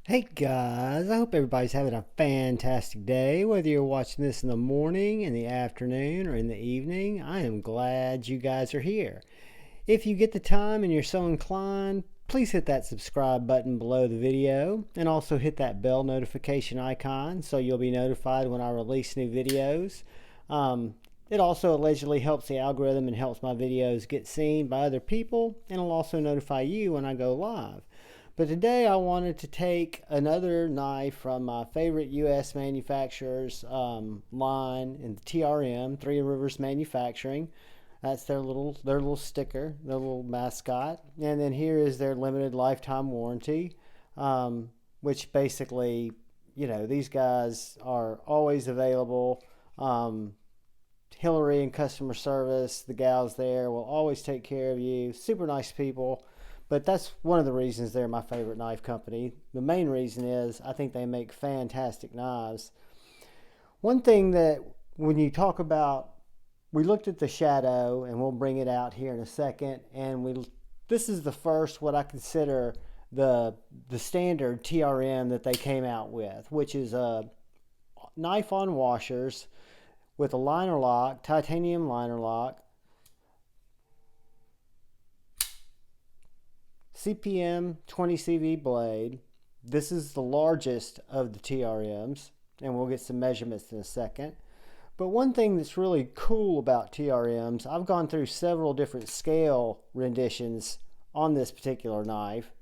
Hey guys, I hope everybody's having a fantastic day. Whether you're watching this in the morning, in the afternoon, or in the evening, I am glad you guys are here. If you get the time and you're so inclined, please hit that subscribe button below the video and also hit that bell notification icon so you'll be notified when I release new videos. It also allegedly helps the algorithm and helps my videos get seen by other people, and it'll also notify you when I go live. But today I wanted to take another knife from my favorite U.S. manufacturer's line in the TRM, Three Rivers Manufacturing. That's their little sticker, their little mascot. And then here is their limited lifetime warranty, which basically, these guys are always available. Hillary in customer service, the gals there will always take care of you. Super nice people. But that's one of the reasons they're my favorite knife company. The main reason is I think they make fantastic knives. One thing that when you talk about, we looked at the Shadow, and we'll bring it out here in a second, and this is the first what I consider the standard TRM that they came out with, which is a knife on washers with a liner lock, titanium liner lock, CPM 20 CV blade. This is the largest of the TRMs, and we'll get some measurements in a second. But one thing that's really cool about TRMs, I've gone through several different scale renditions on this particular knife,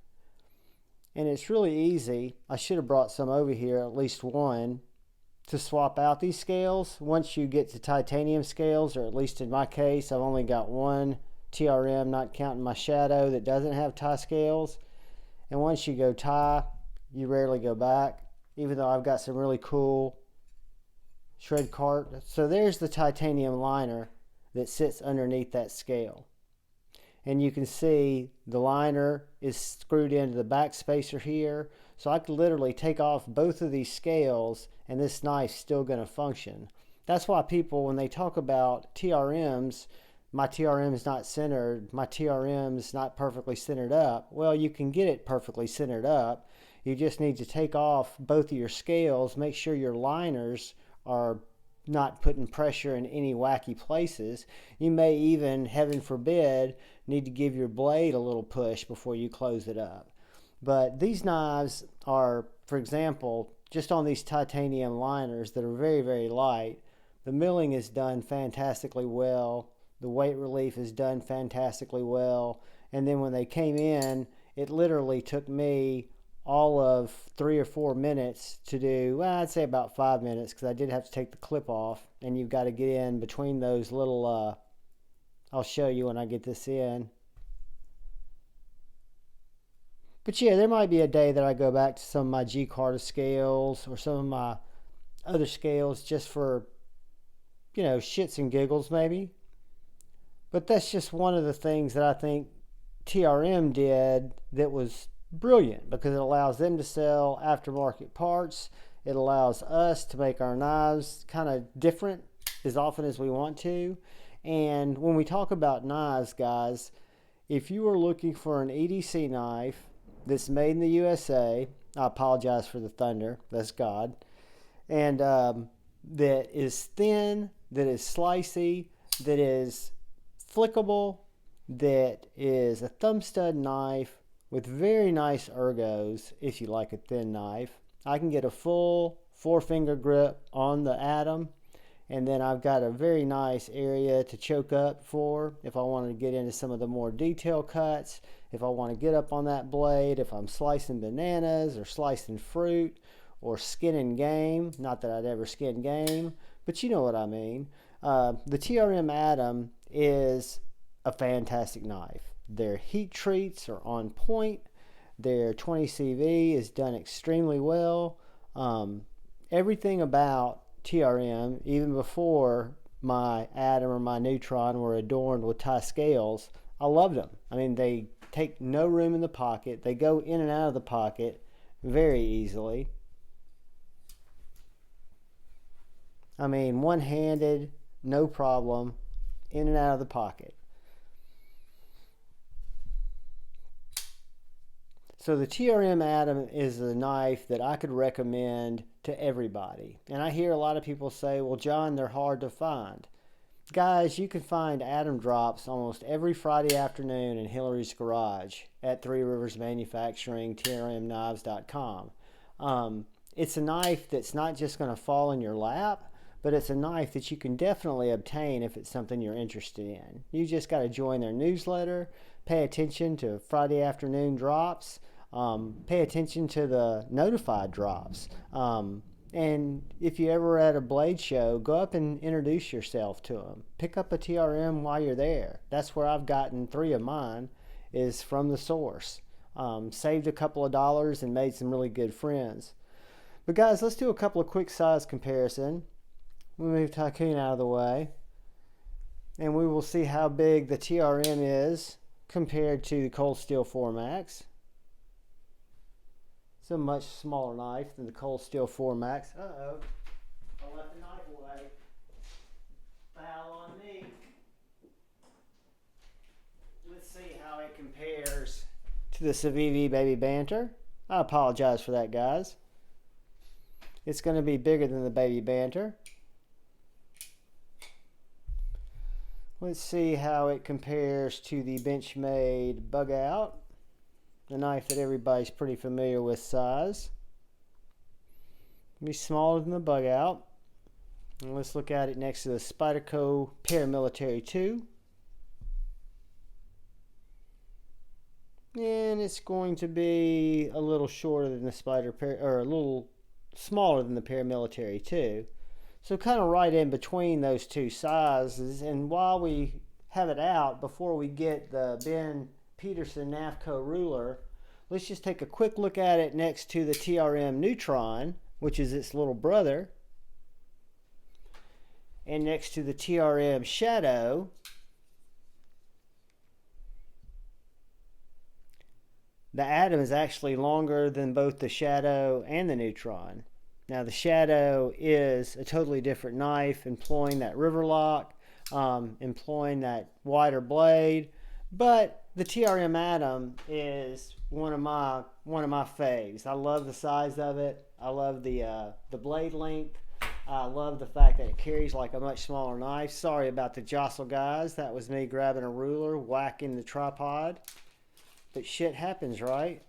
and it's really easy. I should have brought some over here, at least one, to swap out these scales. Once you get to titanium scales, or at least in my case, I've only got one TRM, not counting my Shadow, that doesn't have tie scales. And once you go tie, you rarely go back, even though I've got some really cool shred cart. So there's the titanium liner that sits underneath that scale. And you can see the liner is screwed into the back spacer here. So I could literally take off both of these scales and this knife's still going to function. That's why people, when they talk about TRMs, my TRM is not centered, my TRM is not perfectly centered up. Well, you can get it perfectly centered up. You just need to take off both of your scales, make sure your liners are not putting pressure in any wacky places. You may even, heaven forbid, need to give your blade a little push before you close it up. But these knives are, for example, just on these titanium liners that are very, very light, the milling is done fantastically well. The weight relief is done fantastically well. And then when they came in, it literally took me all of 3 or 4 minutes to do, well, I'd say about 5 minutes, because I did have to take the clip off, and you've got to get in between those little, I'll show you when I get this in. But yeah, there might be a day that I go back to some of my G Carta scales or some of my other scales just for, shits and giggles maybe. But that's just one of the things that I think TRM did that was brilliant, because it allows them to sell aftermarket parts. It allows us to make our knives kind of different as often as we want to. And when we talk about knives, guys, if you are looking for an EDC knife that's made in the USA, I apologize for the thunder, that's God, and that is thin, that is slicey, that is flickable, that is a thumb stud knife with very nice ergos if you like a thin knife. I can get a full 4-finger grip on the Atom, and then I've got a very nice area to choke up for if I want to get into some of the more detail cuts, if I want to get up on that blade, if I'm slicing bananas or slicing fruit or skinning game. Not that I'd ever skin game, but you know what I mean. The TRM Atom is a fantastic knife. Their heat treats are on point. Their 20 CV is done extremely well. Everything about TRM, even before my Atom or my Neutron were adorned with tie scales, I loved them. I mean, they take no room in the pocket. They go in and out of the pocket very easily. I mean, one-handed, no problem, in and out of the pocket. So the TRM Atom is a knife that I could recommend to everybody. And I hear a lot of people say, well, John, they're hard to find. Guys, you can find Atom drops almost every Friday afternoon in Hillary's garage at Three Rivers Manufacturing, trmknives.com. It's a knife that's not just going to fall in your lap, but it's a knife that you can definitely obtain if it's something you're interested in. You just got to join their newsletter, pay attention to Friday afternoon drops, pay attention to the notified drops. And if you ever at a blade show, go up and introduce yourself to them. Pick up a TRM while you're there. That's where I've gotten 3 of mine, is from the source. Saved a couple of dollars and made some really good friends. But guys, let's do a couple of quick size comparison. We'll move Tycoon out of the way, and we will see how big the TRM is compared to the Cold Steel 4MAX. It's a much smaller knife than the Cold Steel 4MAX. Uh-oh, I left the knife away. Foul on me. Let's see how it compares to the Civivi Baby Banter. I apologize for that, guys. It's going to be bigger than the Baby Banter. Let's see how it compares to the Benchmade Bug Out, the knife that everybody's pretty familiar with size. It'll be smaller than the Bug Out. And let's look at it next to the Spyderco Paramilitary 2. And it's going to be a little shorter than the or a little smaller than the Paramilitary 2. So kind of right in between those two sizes. And while we have it out, before we get the Ben Peterson Nafco ruler, let's just take a quick look at it next to the TRM Neutron, which is its little brother, and next to the TRM Shadow. The Atom is actually longer than both the Shadow and the Neutron. Now the Shadow is a totally different knife, employing that river lock, employing that wider blade, but the TRM Atom is one of my faves. I love the size of it. I love the blade length. I love the fact that it carries like a much smaller knife. Sorry about the jostle, guys. That was me grabbing a ruler, whacking the tripod. But shit happens, right?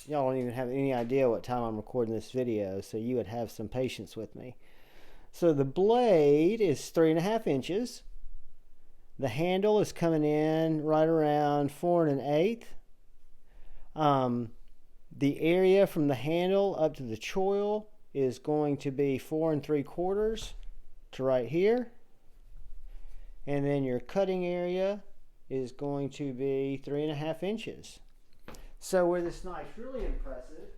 Y'all don't even have any idea what time I'm recording this video, so you would have some patience with me. So the blade is 3.5 inches. The handle is coming in right around 4 1/8. The area from the handle up to the choil is going to be 4 3/4 to right here. And then your cutting area is going to be 3.5 inches. So where this knife's really impressive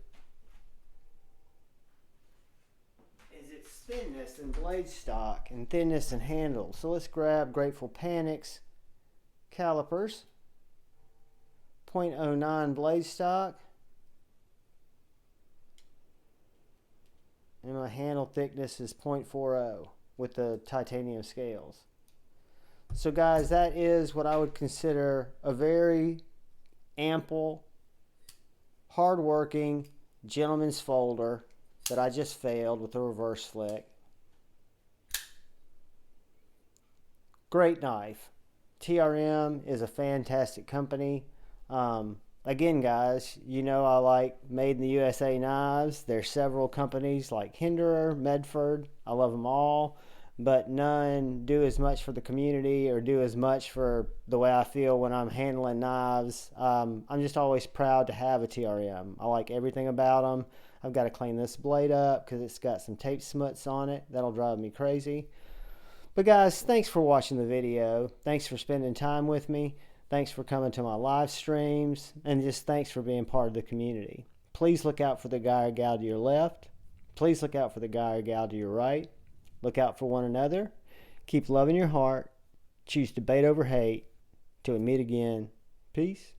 is its thinness and blade stock and thinness and handle. So let's grab Grateful Panic's calipers. 0.09 blade stock. And my handle thickness is 0.40 with the titanium scales. So guys, that is what I would consider a very ample, hard-working gentleman's folder that I just failed with a reverse flick. Great knife. TRM is a fantastic company. Again, guys, you know I like Made in the USA knives. There's several companies like Hinderer, Medford. I love them all, but none do as much for the community or do as much for the way I feel when I'm handling knives. I'm just always proud to have a TRM. I like everything about them. I've got to clean this blade up because it's got some tape smuts on it. That'll drive me crazy. But guys, thanks for watching the video. Thanks for spending time with me. Thanks for coming to my live streams. And just thanks for being part of the community. Please look out for the guy or gal to your left. Please look out for the guy or gal to your right. Look out for one another. Keep loving your heart. Choose debate over hate. Till we meet again. Peace.